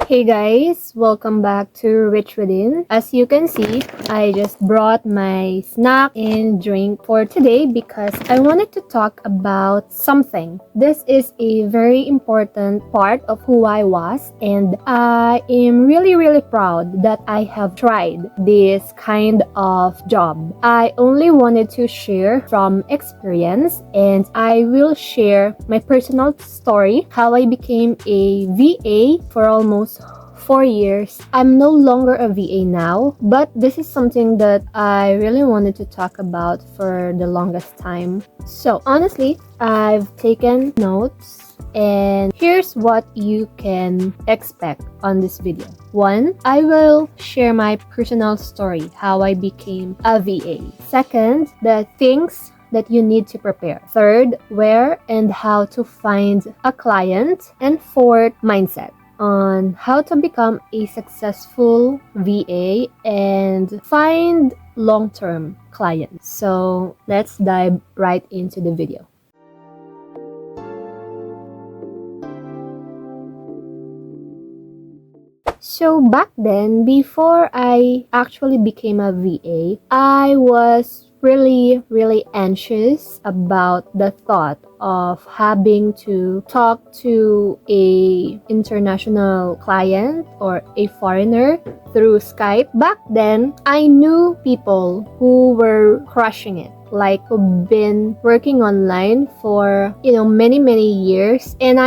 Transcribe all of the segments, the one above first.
Hey guys, welcome back to Rich Within. As you can see, I just brought my snack and drink for today because I wanted to talk about something. This is a very important part of who I was, and I am really proud that I have tried this kind of job. I only wanted to share from experience, and I will share my personal story, how I became a VA for almost 4 years. I'm no longer a VA now, but this is something that I really wanted to talk about for the longest time. So honestly, I've taken notes, and here's what you can expect on this video. 1. I will share my personal story, how I became a VA. 2nd, the things that you need to prepare. 3rd, where and how to find a client. And 4th, mindset on how to become a successful VA and find long-term clients. So let's dive right into the video. So back then, before I actually became a VA, I was really anxious about the thought of having to talk to a international client or a foreigner through Skype. Back then, I knew people who were crushing it, like who've been working online for many years, and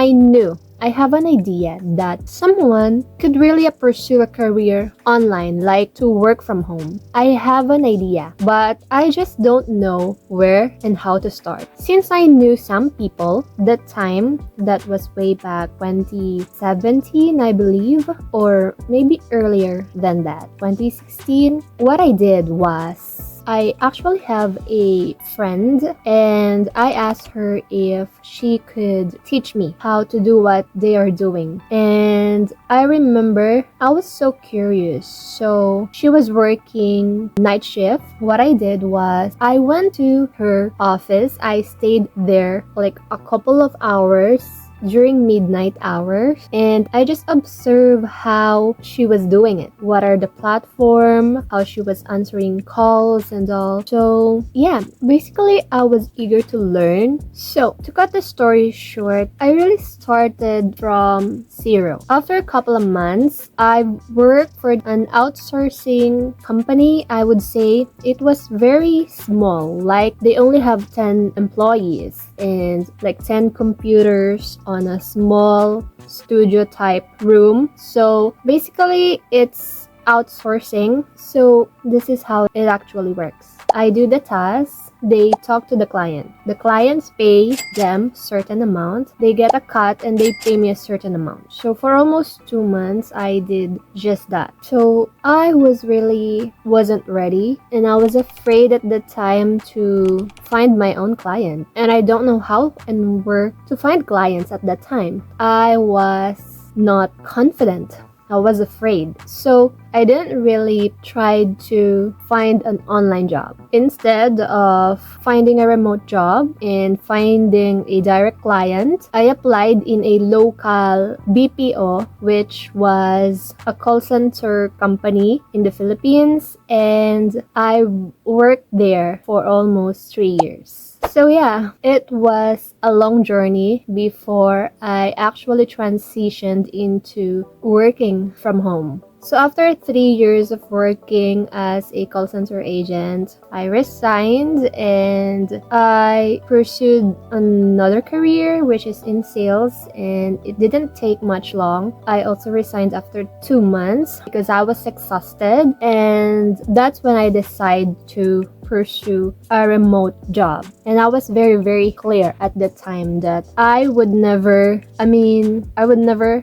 I have an idea that someone could really pursue a career online, like to work from home. I have an idea, but I just don't know where and how to start. Since I knew some people that time, that was way back 2017, I believe, or maybe earlier than that, 2016, what I did was I actually have a friend, and I asked her if she could teach me how to do what they are doing. And I remember I was so curious. So she was working night shift. What I did was I went to her office. I stayed there like a couple of hours during midnight hours, and I just observed how she was doing it, what are the platform, how she was answering calls and all. So yeah, basically I was eager to learn. So to cut the story short, I really started from zero. After a couple of months, I worked for an outsourcing company. I would say it was very small, like they only have 10 employees and like 10 computers on a small studio type room. So basically it's outsourcing. So this is how it actually works. I do the tasks. They talk to the client. The clients pay them certain amount. They get a cut and they pay me a certain amount. So for almost 2 months, I did just that. So I wasn't ready, and I was afraid at the time to find my own client. And I don't know how and where to find clients at that time. I was not confident. I was afraid. So I didn't really try to find an online job. Instead of finding a remote job and finding a direct client, I applied in a local BPO, which was a call center company in the Philippines, and I worked there for almost 3 years. So yeah, it was a long journey before I actually transitioned into working from home. So after 3 years of working as a call center agent, I resigned and I pursued another career, which is in sales, and it didn't take much long. I also resigned after 2 months because I was exhausted, and that's when I decided to pursue a remote job. And I was very clear at the time that I would never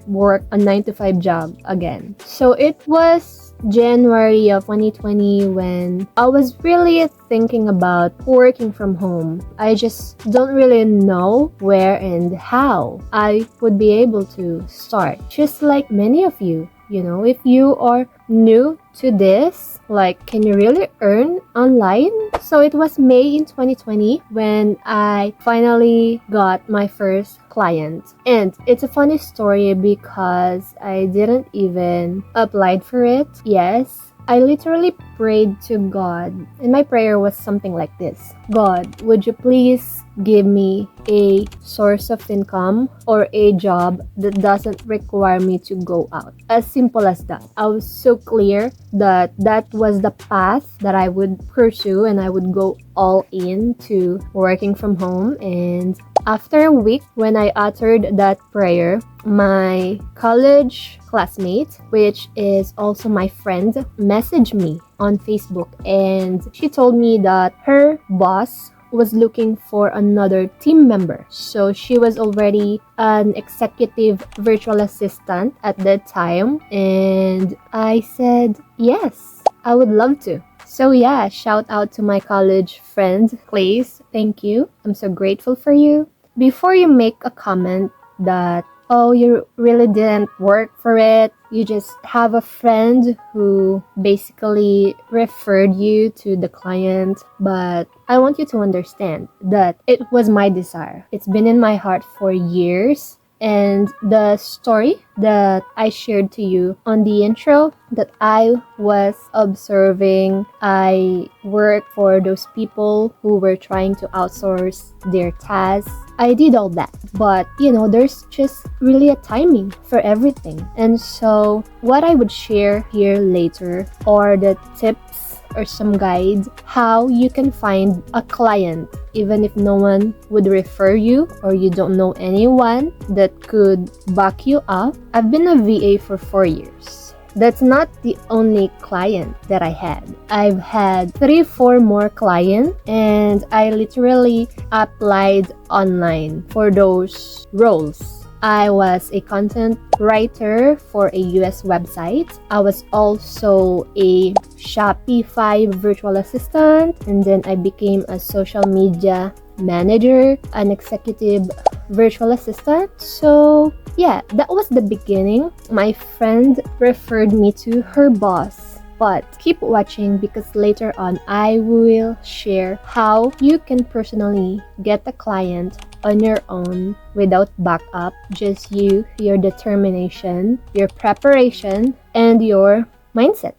work a 9 to 5 job again. So it was January of 2020 when I was really thinking about working from home. I just don't really know where and how I would be able to start. Just like many of you, if you are new to this? Like, can you really earn online? So it was May in 2020 when I finally got my first client. And it's a funny story because I didn't even apply for it. Yes, I literally prayed to God, and my prayer was something like this: God, would you please give me a source of income or a job that doesn't require me to go out? As simple as that. I was so clear that that was the path that I would pursue, and I would go all in to working from home. And after a week, when I uttered that prayer, my college classmate, which is also my friend, messaged me on Facebook, and she told me that her boss was looking for another team member. So she was already an executive virtual assistant at that time, and I said, yes, I would love to. So yeah, shout out to my college friend, Clays. Thank you. I'm so grateful for you. Before you make a comment that, oh, you really didn't work for it, you just have a friend who basically referred you to the client, but I want you to understand that it was my desire. It's been in my heart for years. And the story that I shared to you on the intro, that I was observing, I worked for those people who were trying to outsource their tasks. I did all that. But, there's just really a timing for everything. And so what I would share here later are the tips or some guides how you can find a client even if no one would refer you or you don't know anyone that could back you up. I've been a VA for 4 years. That's not the only client that I had. I've had 3-4 more clients, and I literally applied online for those roles. I was a content writer for a US website. I was also a Shopify virtual assistant, and then I became a social media manager, an executive virtual assistant. So yeah, that was the beginning. My friend referred me to her boss. But keep watching, because later on I will share how you can personally get a client on your own without backup. Just you, your determination, your preparation, and your mindset.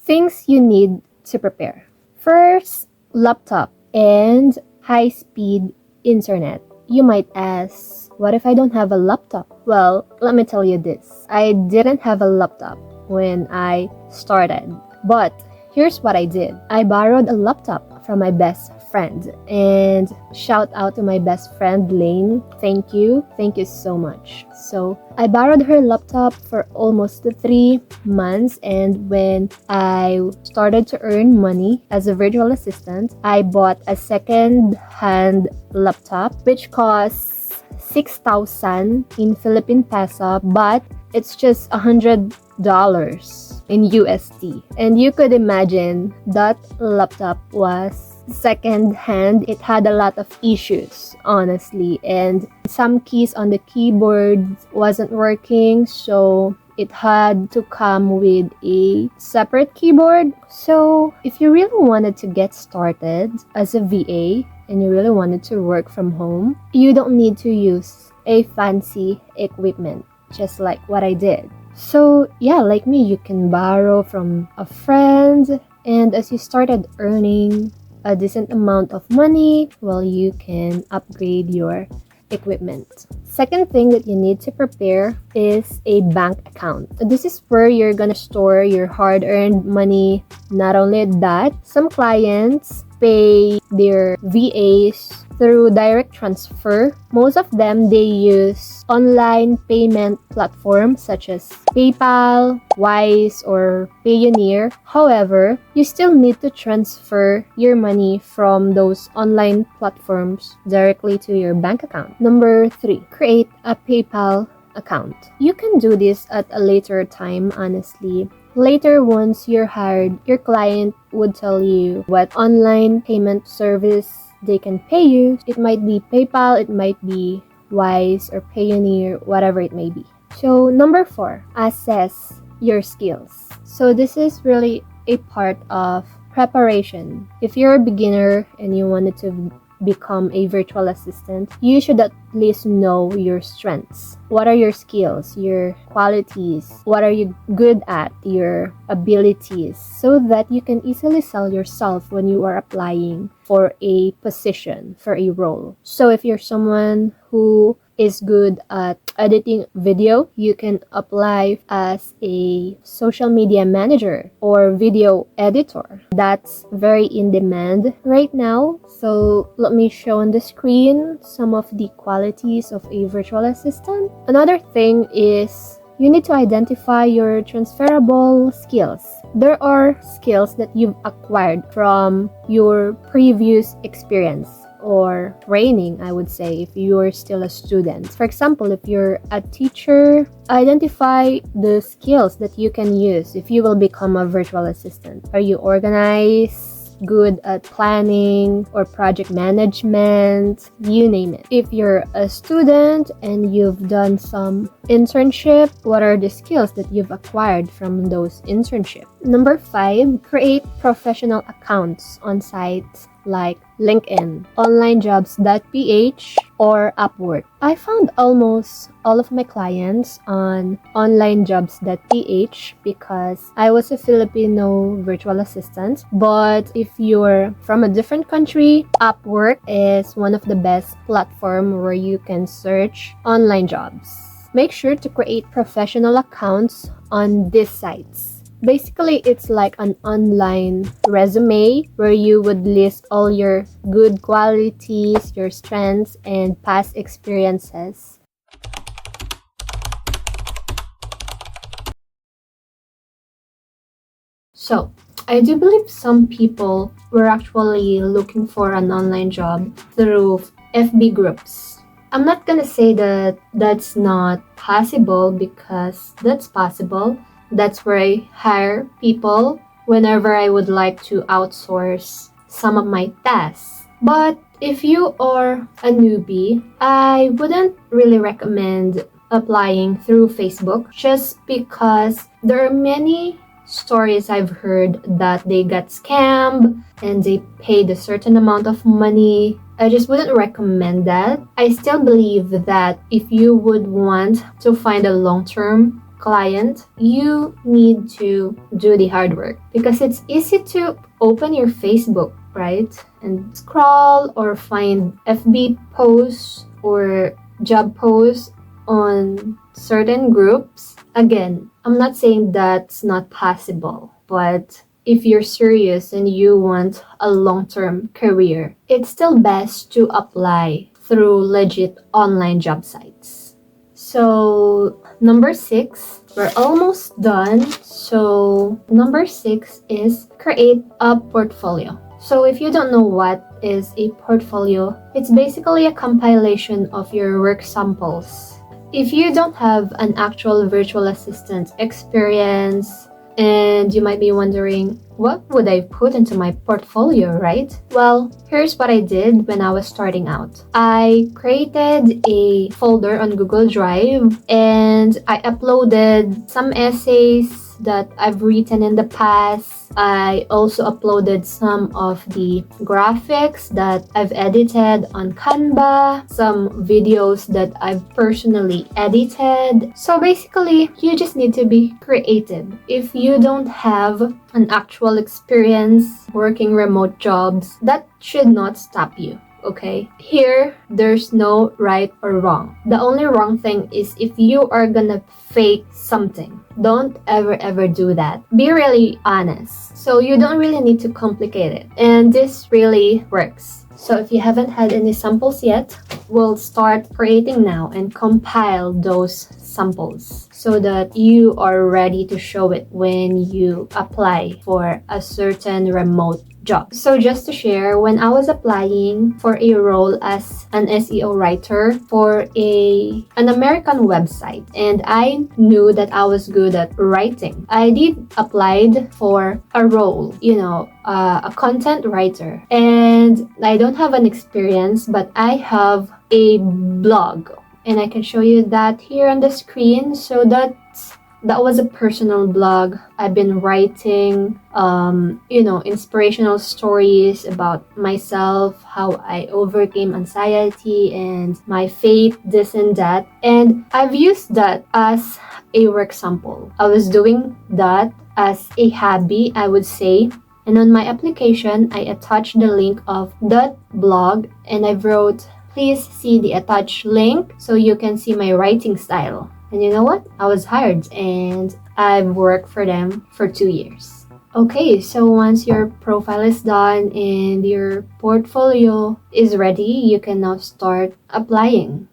Things you need to prepare. First, laptop and high-speed internet. You might ask, what if I don't have a laptop? Well, let me tell you this. I didn't have a laptop when I started, but here's what I did. I borrowed a laptop from my best friend, and shout out to my best friend Lane. Thank you so much. So I borrowed her laptop for almost 3 months, and when I started to earn money as a virtual assistant, I bought a second-hand laptop which costs 6,000 in Philippine peso, but it's just $100 in USD. And you could imagine that laptop was second hand. It had a lot of issues, honestly, and some keys on the keyboard wasn't working, so it had to come with a separate keyboard. So if you really wanted to get started as a VA and you really wanted to work from home, you don't need to use a fancy equipment, just like what I did. So yeah, like me, you can borrow from a friend, and as you started earning a decent amount of money, well, you can upgrade your equipment. Second thing that you need to prepare is a bank account. This is where you're gonna store your hard-earned money. Not only that, some clients pay their VAs through direct transfer. Most of them, they use online payment platforms such as PayPal, Wise, or Payoneer. However, you still need to transfer your money from those online platforms directly to your bank account. Number 3, create a PayPal account. You can do this at a later time, honestly. Later, once you're hired, your client would tell you what online payment service they can pay you. It might be PayPal, it might be Wise or Payoneer, whatever it may be. So number 4, assess your skills. So this is really a part of preparation. If you're a beginner and you wanted to become a virtual assistant, you should at least know your strengths. What are your skills, your qualities? What are you good at, your abilities, so that you can easily sell yourself when you are applying for a position, for a role. So if you're someone who is good at editing video, you can apply as a social media manager or video editor. That's very in demand right now. So let me show on the screen some of the qualities of a virtual assistant. Another thing is you need to identify your transferable skills. There are skills that you've acquired from your previous experience or training, I would say, if you're still a student. For example, if you're a teacher, identify the skills that you can use if you will become a virtual assistant. Are you organized? Good at planning or project management, you name it. If you're a student and you've done some internship, what are the skills that you've acquired from those internships? Number 5, create professional accounts on sites like LinkedIn, onlinejobs.ph, or Upwork. I found almost all of my clients on onlinejobs.ph because I was a Filipino virtual assistant. But if you're from a different country, Upwork is one of the best platforms where you can search online jobs. Make sure to create professional accounts on these sites. Basically, it's like an online resume where you would list all your good qualities, your strengths, and past experiences. So, I do believe some people were actually looking for an online job through FB groups. I'm not gonna say that that's not possible, because that's possible. That's where I hire people whenever I would like to outsource some of my tasks. But if you are a newbie, I wouldn't really recommend applying through Facebook, just because there are many stories I've heard that they got scammed and they paid a certain amount of money. I just wouldn't recommend that. I still believe that if you would want to find a long-term client, you need to do the hard work, because it's easy to open your Facebook, right, and scroll or find FB posts or job posts on certain groups. Again, I'm not saying that's not possible, but if you're serious and you want a long-term career, it's still best to apply through legit online job sites. So number 6, we're almost done. So number 6 is create a portfolio. So if you don't know what is a portfolio, it's basically a compilation of your work samples. If you don't have an actual virtual assistant experience, and you might be wondering, what would I put into my portfolio, right? Well, here's what I did when I was starting out. I created a folder on Google Drive and I uploaded some essays that I've written in the past. I also uploaded some of the graphics that I've edited on Canva, some videos that I've personally edited. So basically, you just need to be creative. If you don't have an actual experience working remote jobs, that should not stop you. Okay, here there's no right or wrong. The only wrong thing is if you are gonna fake something. Don't ever do that. Be really honest. So you don't really need to complicate it, and this really works. So if you haven't had any samples yet, we'll start creating now and compile those samples so that you are ready to show it when you apply for a certain remote job. So just to share, when I was applying for a role as an SEO writer for an American website, and I knew that I was good at writing, I did applied for a role, a content writer. And I don't have an experience, but I have a blog and I can show you that here on the screen. So that was a personal blog. I've been writing, inspirational stories about myself, how I overcame anxiety and my faith, this and that. And I've used that as a work sample. I was doing that as a hobby, I would say. And on my application, I attached the link of that blog and I wrote, please see the attached link so you can see my writing style. And you know what? I was hired and I've worked for them for 2 years. Okay, so once your profile is done and your portfolio is ready, you can now start applying.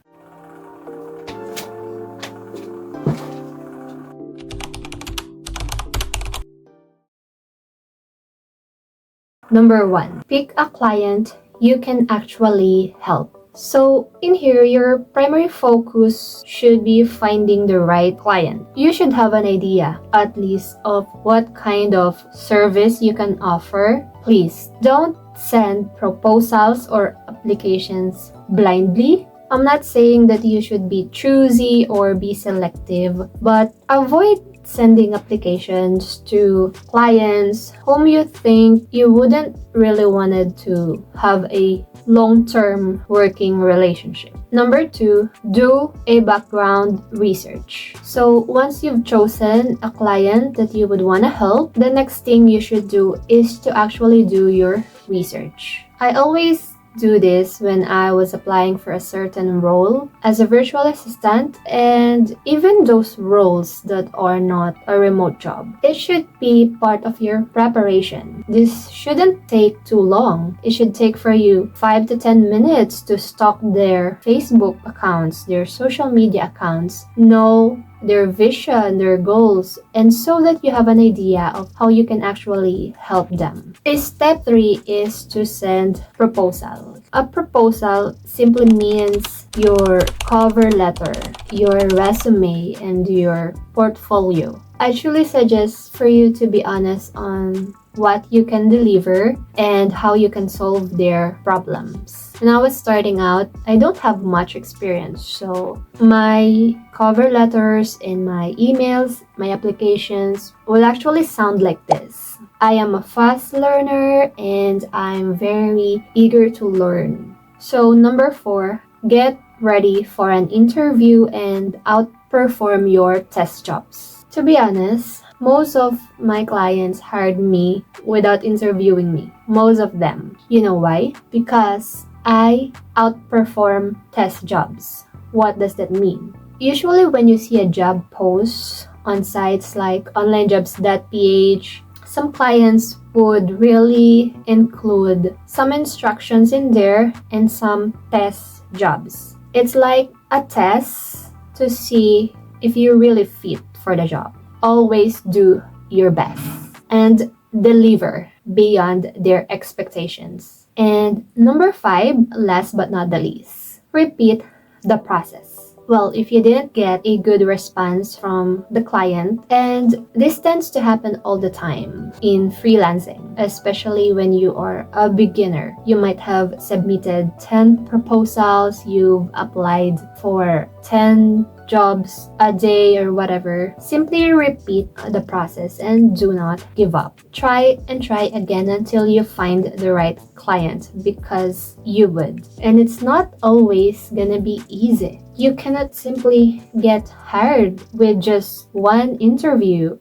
Number 1, pick a client you can actually help. So in here, your primary focus should be finding the right client. You should have an idea, at least, of what kind of service you can offer. Please don't send proposals or applications blindly. I'm not saying that you should be choosy or be selective, but avoid sending applications to clients whom you think you wouldn't really wanted to have a long-term working relationship. Number 2, do a background research. So once you've chosen a client that you would want to help, the next thing you should do is to actually do your research. I always do this when I was applying for a certain role as a virtual assistant, and even those roles that are not a remote job. It should be part of your preparation. This shouldn't take too long. It should take for you 5 to 10 minutes to stalk their Facebook accounts, their social media accounts, know their vision, their goals, and so that you have an idea of how you can actually help them. Step 3 is to send proposal. A proposal simply means your cover letter, your resume, and your portfolio. I actually suggest for you to be honest on what you can deliver and how you can solve their problems. When I was starting out, I don't have much experience, so my cover letters and my emails, my applications will actually sound like this. I am a fast learner and I'm very eager to learn. So number 4, get ready for an interview and outperform your test jobs. To be honest, most of my clients hired me without interviewing me. Most of them. You know why? Because I outperform test jobs. What does that mean? Usually when you see a job post on sites like onlinejobs.ph, some clients would really include some instructions in there and some test jobs. It's like a test to see if you really fit for the job. Always do your best and deliver beyond their expectations. And number 5, last but not the least, repeat the process. Well, if you didn't get a good response from the client, and this tends to happen all the time in freelancing, especially when you are a beginner. You might have submitted 10 proposals, you've applied for 10 jobs a day or whatever. Simply repeat the process and do not give up. Try and try again until you find the right client, because you would. And it's not always gonna be easy. You cannot simply get hired with just one interview.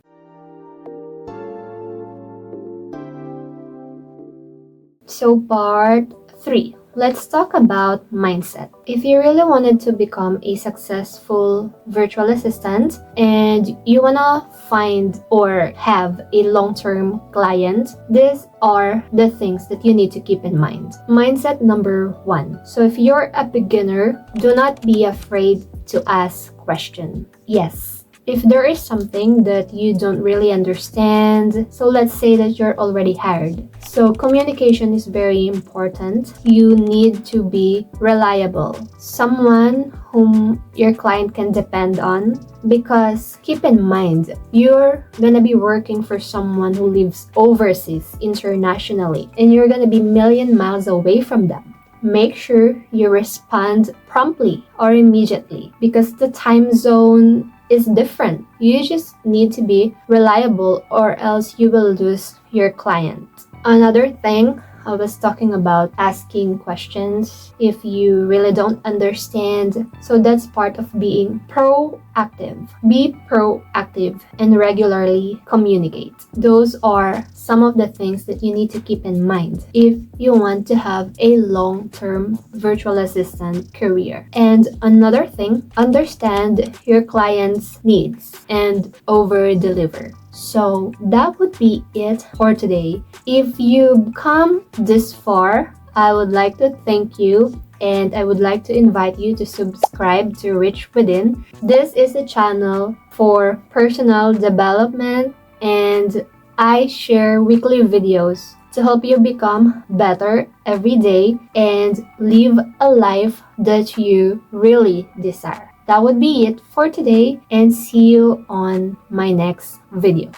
So part 3. Let's talk about mindset. If you really wanted to become a successful virtual assistant and you wanna find or have a long-term client, these are the things that you need to keep in mind. Mindset number 1. So if you're a beginner, do not be afraid to ask questions. Yes. If there is something that you don't really understand, so let's say that you're already hired. So communication is very important. You need to be reliable. Someone whom your client can depend on, because keep in mind, you're gonna be working for someone who lives overseas, internationally, and you're gonna be a million miles away from them. make sure you respond promptly or immediately because the time zone is different. You just need to be reliable or else you will lose your client. Another thing, I was talking about asking questions if you really don't understand. So that's part of being proactive. Be proactive and regularly communicate. Those are some of the things that you need to keep in mind if you want to have a long-term virtual assistant career. And another thing, understand your client's needs and over-deliver. So that would be it for today. If you've come this far, I would like to thank you and I would like to invite you to subscribe to Rich Within. This is a channel for personal development and I share weekly videos to help you become better every day and live a life that you really desire. That would be it for today and see you on my next video.